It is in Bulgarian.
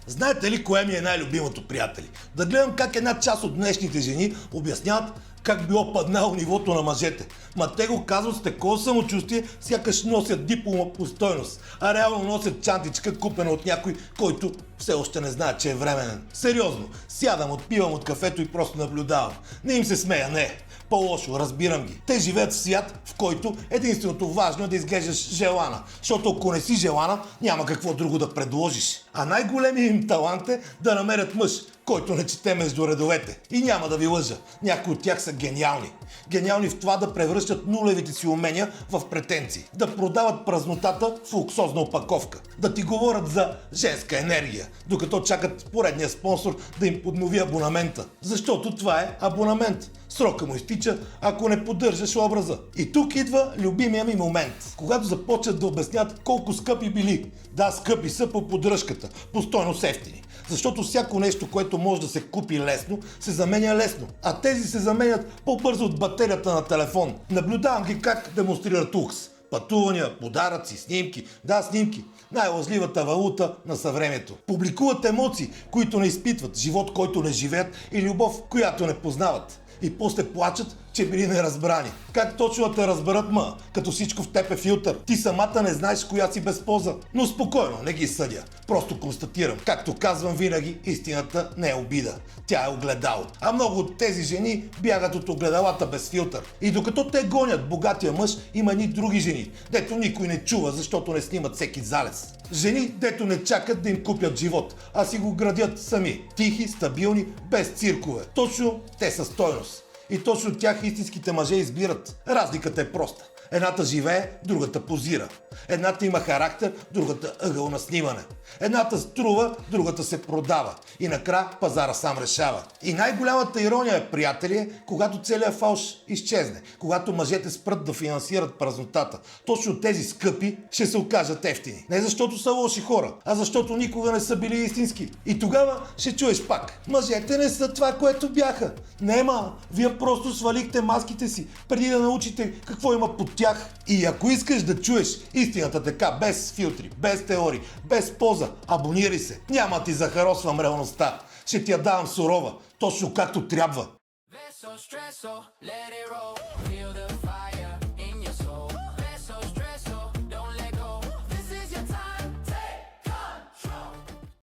Знаете ли кое ми е най-любимото, приятели? Да гледам как една част от днешните жени обясняват как било паднало нивото на мъжете. Ма те го казват с такова самочувствие, сякаш носят диплома по стойност, а реално носят чантичка, купена от някой, който все още не знае, че е временен. Сериозно, сядам, отпивам от кафето и просто наблюдавам. Не им се смея, не. По-лошо, разбирам ги. Те живеят в свят, в който единственото важно е да изглеждаш желана. Защото ако не си желана, няма какво друго да предложиш. А най-големият им талант е да намерят мъж, който не чете между редовете. И няма да ви лъжа, някои от тях са гениални. Гениални в това да превръщат нулевите си умения в претенции. Да продават празнотата в луксозна опаковка. Да ти говорят за женска енергия, докато чакат поредния спонсор да им поднови абонамента. Защото това е абонамент. Срока му изтича, ако не поддържаш образа. И тук идва любимия ми момент, когато започват да обяснят колко скъпи били. Да, скъпи са по поддръжката, по стойност ефтини. Защото всяко нещо, което може да се купи лесно, се заменя лесно. А тези се заменят по-бързо от батерията на телефон. Наблюдавам ги как демонстрират лукс. Пътувания, подаръци, снимки. Да, снимки. Най-лъжливата валута на съвремието. Публикуват емоции, които не изпитват, живот, който не живеят и любов, която не познават. И после плачат, че били неразбрани. Как точно да те разберат, като всичко в теб е филтър? Ти самата не знаеш коя си без полза. Но спокойно, не ги съдя. Просто констатирам. Както казвам винаги, истината не е обида. Тя е огледало. А много от тези жени бягат от огледалата без филтър. И докато те гонят богатия мъж, има едни други жени, дето никой не чува, защото не снимат всеки залез. Жени, дето не чакат да им купят живот, а си го градят сами. Тихи, стабилни, без циркове. Точно те са стойност. И точно от тях истинските мъже избират. Разликата е проста. Едната живее, другата позира. Едната има характер, другата ъгъл на снимане. Едната струва, другата се продава. И накрая пазара сам решава. И най-голямата ирония е, приятели, когато целият фалш изчезне. Когато мъжете спрат да финансират празнотата. Точно тези скъпи ще се окажат ефтини. Не защото са лоши хора, а защото никога не са били истински. И тогава ще чуеш пак. Мъжете не са това, което бяха. Нема, вие просто свалихте маските си, преди да научите какво има под тях. И ако искаш да чуеш истината така, без филтри, без теории, без поза, абонирай се. Няма ти захаросвам реалността. Ще ти я давам сурова, точно както трябва.